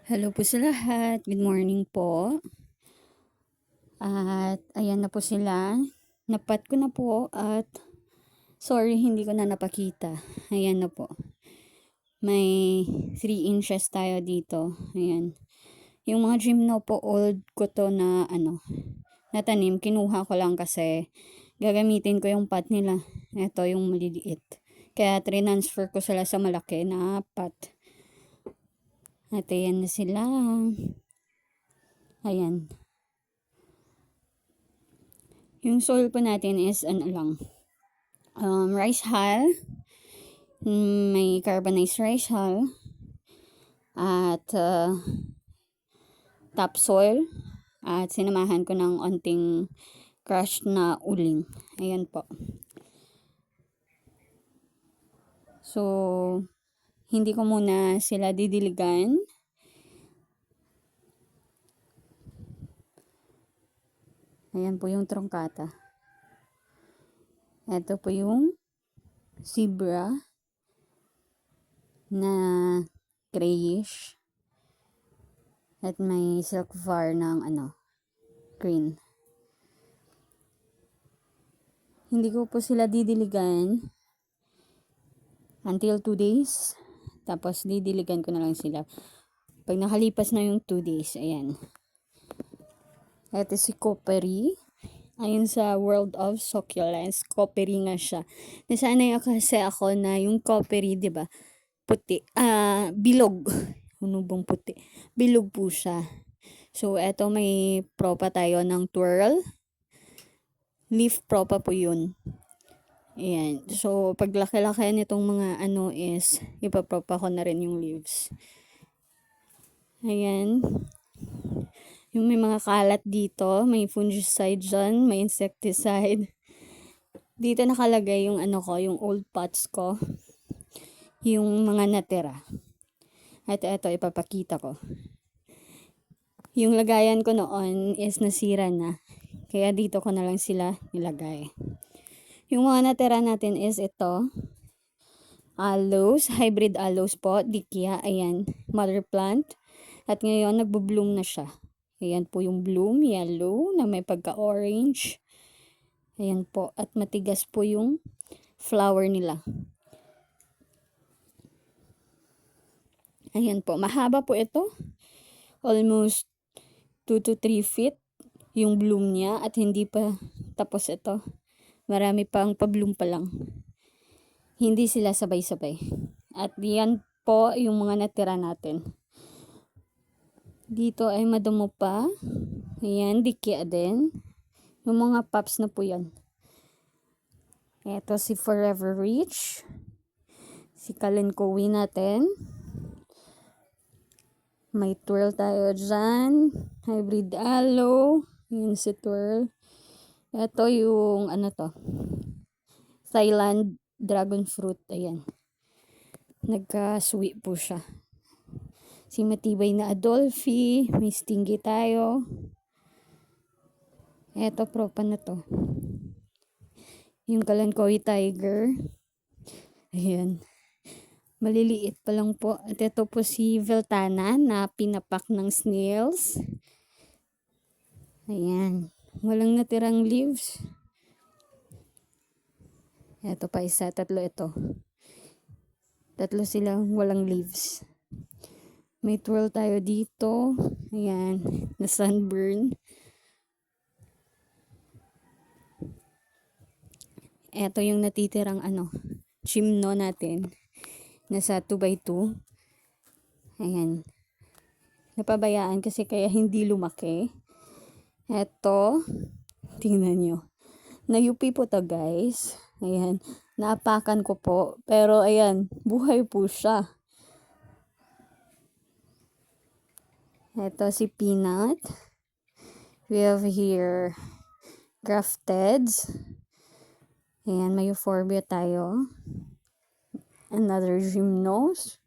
Hello po sa lahat. Good morning po. At ayan na po sila. Napat ko na po at sorry hindi ko na napakita. Ayan na po. May 3 inches tayo dito. Ayan. Yung mga gymno po old ko to na natanim. Kinuha ko lang kasi gagamitin ko yung pot nila. Ito yung maliliit. Kaya transfer ko sila sa malaki na pot. At ayan na sila. Ayan. Yung soil po natin is rice hull. May carbonized rice hull. At topsoil. At sinamahan ko ng onting crushed na uling. Ayan po. So, hindi ko muna sila didiligan. Ayan po yung trongkata. Ito po yung zebra na grayish. At may silk var ng green. Hindi ko po sila didiligan until 2 days. Tapos didiligan ko na lang sila. Pag nakalipas na yung 2 days, ayan. Ito si Coppery. Ayun sa World of Succulents, Coppery nga siya. Nasanay kasi ako na yung Coppery, di ba? Puti. Bilog. Ano bang puti? Bilog po siya. So, eto may propa tayo ng twirl. Leaf propa po yun. Ayan. So, pag laki-laki nitong mga is, ipapropa ko na rin yung leaves. Ayan. Yung may mga kalat dito, may fungicide dyan, may insecticide. Dito nakalagay yung yung old pots ko. Yung mga natira. At ito, ipapakita ko. Yung lagayan ko noon is nasira na. Kaya dito ko na lang sila nilagay. Yung mga natira natin is ito. Aloes, hybrid aloes po, dikya, ayan, mother plant. At ngayon, nagbo-bloom na siya. Ayan po yung bloom, yellow, na may pagka-orange. Ayan po, at matigas po yung flower nila. Ayan po, mahaba po ito. Almost 2 to 3 feet yung bloom niya at hindi pa tapos ito. Marami pang pa-bloom pa lang. Hindi sila sabay-sabay. At yan po yung mga natira natin. Dito ay madamo pa. Ayan, dikya din. Yung mga pops na po yan. Ito si Forever Rich. Si Kalenkowi natin. May twirl tayo dyan. Hybrid aloe. Yun si twirl. Ito yung Thailand dragon fruit. Ayan. Nagka-sweet po siya. Si matibay na Adolphi. May stingy tayo. Eto propa na to. Yung Kalankoy Tiger. Ayan. Maliliit pa lang po. At ito po si Veltana na pinapak ng snails. Ayan. Walang natirang leaves. Ito pa isa. Tatlo ito. Tatlo silang walang leaves. May twirl tayo dito. Ayan. Na sunburn. Ito yung natitirang gymno natin. Nasa 2x2. Ayan. Napabayaan kasi kaya hindi lumaki. Ito. Tingnan nyo. Nayupi po to guys. Ayan. Naapakan ko po. Pero ayan. Buhay po siya. Ito si Peanut. We have here grafteds. Ayan, may euphorbia tayo. Another gymnos.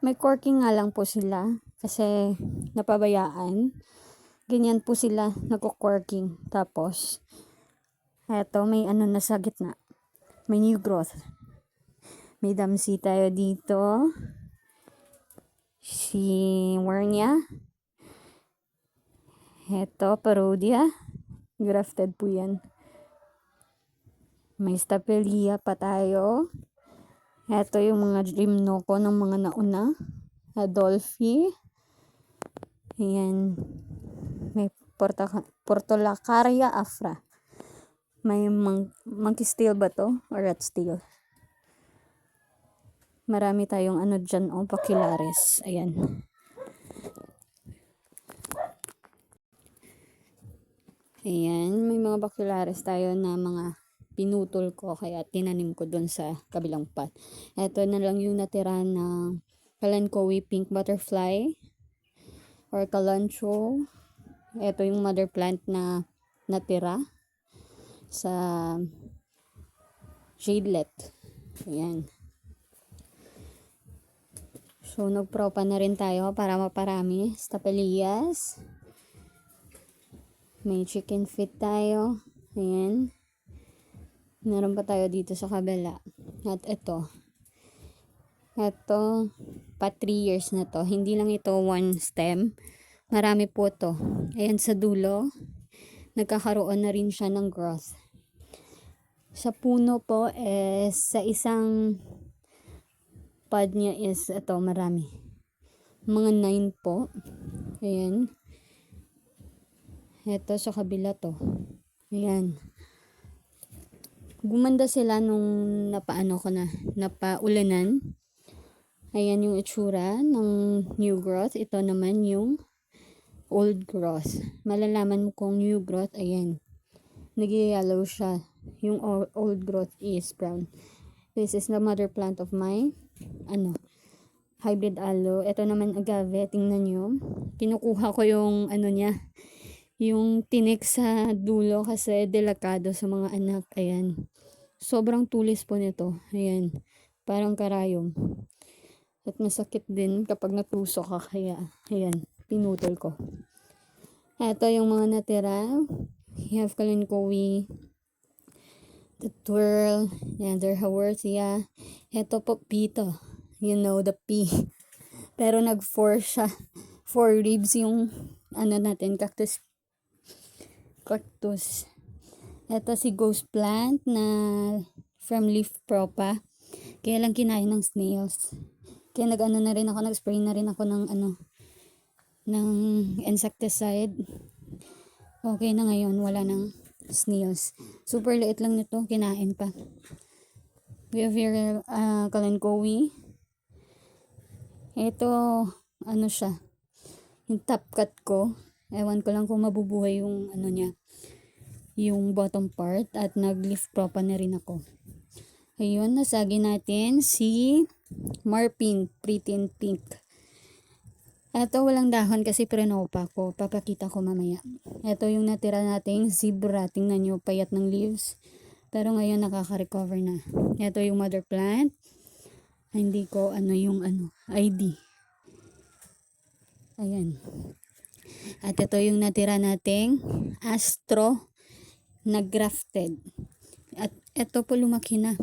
May corking nga lang po sila kasi napabayaan. Ganyan po sila nagko-corking. Tapos, eto may na sa gitna. May new growth. May damsi tayo dito. Si Wernia. Ito, Parodia. Grafted po yan. May Stapelia pa tayo. Ito yung mga Gymnoco ng mga nauna. Adolphi. Ayan. May Portulacaria afra. May monkey steel ba to? Or rat steel? Marami tayong ano dyan, Bacularis. Ayan. Ayan, may mga Bacularis tayo na mga pinutol ko kaya tinanim ko dun sa kabilang pot. Ito na lang yung natira ng Kalanchoe pink butterfly or Kalancho. Ito yung mother plant na natira sa shadelet. Ayan. So, nagpropa na rin tayo para maparami. Stapelias. May chicken feet tayo. Ayan. Meron pa tayo dito sa kabila. At ito. Ito, pa 3 years na to. Hindi lang ito one stem. Marami po to. Ayan sa dulo. Nagkakaroon na rin siya ng growth. Sa puno po sa isang pod niya is ito marami. Mga 9 po. Ayan. Ito sa kabila to. Ayan. Gumanda sila nung napaulanan. Ayan yung itsura ng new growth. Ito naman yung old growth. Malalaman mo kung new growth. Ayan. Nag-yellow siya. Yung old growth is brown. This is the mother plant of my hybrid aloe. Ito naman agave. Tingnan nyo. Kinukuha ko yung niya. Yung tinik sa dulo kasi delikado sa mga anak. Ayan. Sobrang tulis po nito. Ayan. Parang karayom. At masakit din kapag natusok ka. Kaya, ayan. Pinutol ko. Ito yung mga natira. You have Kalanchoe. The twirl. Yan, their Haworthia. Ito po, pito. You know the P. Pero nag-4 siya. 4 ribs yung cactus. Ito si ghost plant na from leaf propa. Kaya lang kinain ng snails. Kaya nag-spray na rin ako ng insecticide. Okay na ngayon, wala ng snails. Super liit lang nito, kinain pa. We have here Kalanchoe. Ito, siya. Yung top cut ko. Ewan ko lang kung mabubuhay yung niya. Yung bottom part. At nag-leaf propa na rin ako. Ayun, nasagi natin si Marpin, pretty in pink. Ito walang dahon kasi prenopa ko. Papakita ko mamaya. Ito yung natira nating zebra. Tingnan nyo, payat ng leaves. Pero ngayon nakaka-recover na. Ito yung mother plant. Hindi ko yung ID. Ayan. At ito yung natira nating astro na grafted. At ito po lumaki na.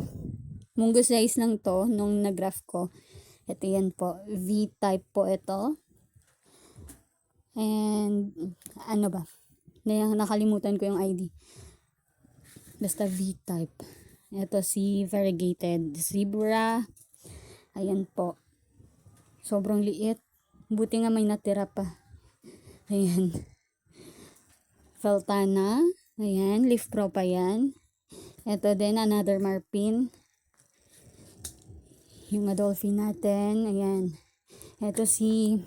Munggo size lang to nung nag-graft ko. Ito yan po. V-type po ito. And nakalimutan ko yung ID. Basta V-type. Ito si variegated zebra. Ayan po. Sobrang liit. Buti nga may natira pa. Ayan. Feltana. Ayan. Leaf propa yan. Ito din another Marpin. Yung Adolphi natin. Ayan. Ito si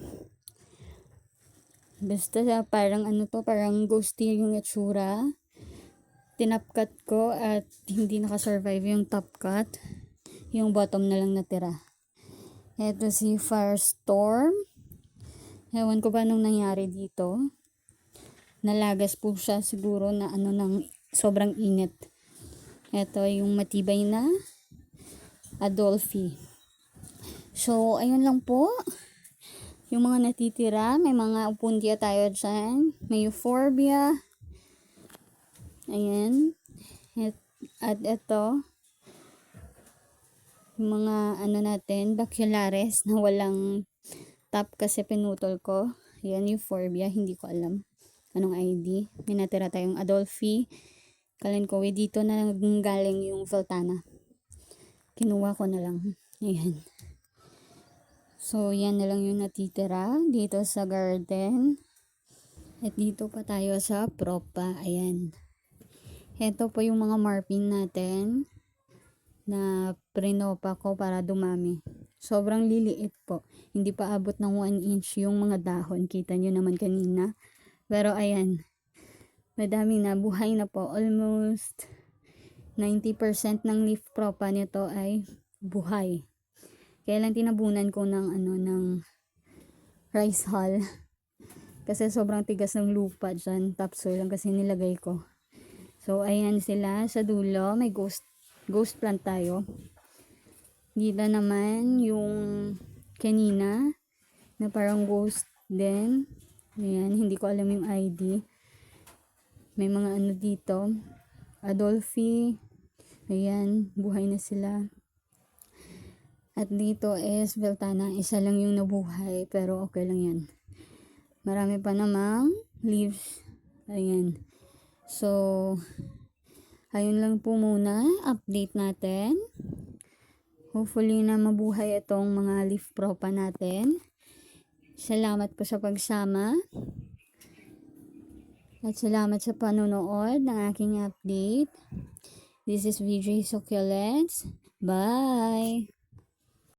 basta parang parang ghosty yung itsura. Tinapkat ko at hindi nakasurvive yung top cut. Yung bottom na lang natira. Ito si Firestorm. Ewan ko ba nung nangyari dito. Nalagas po siya siguro na ng sobrang init. Ito yung matibay na Adolphi. So, ayun lang po. Yung mga natitira, may mga upuntia tayo dyan. May euphorbia. Ayan. At ito, yung mga natin, Bacularis na walang top kasi pinutol ko. Yan, Euphorbia. Hindi ko alam anong ID. May natira tayong Adolphi. Kalanchoe. Dito na galing yung Veltana. Kinuha ko na lang. Ayan. So, yan na lang yung natitira dito sa garden. At dito pa tayo sa propa. Ayan. Ito po yung mga marpin natin na prinopa ko para dumami. Sobrang liliit po. Hindi pa abot ng 1 inch yung mga dahon. Kita nyo naman kanina. Pero ayan. Madami na. Buhay na po. Almost 90% ng leaf propa nito ay buhay. Kaya lang tinabunan ko ng rice hull. Kasi sobrang tigas ng lupa dyan. Topsoil lang kasi nilagay ko. So, ayan sila sa dulo. May ghost plant tayo. Dito naman yung kanina na parang ghost din. Ayan, hindi ko alam yung ID. May mga ano dito. Adolphi. Ayan, buhay na sila. At dito is Veltana. Isa lang yung nabuhay. Pero okay lang yan. Marami pa namang leaves. Ayan. So, ayun lang po muna. Update natin. Hopefully na mabuhay itong mga leaf propa natin. Salamat po sa pagsama. At salamat sa panonood ng aking update. This is VJ Succulents. Bye!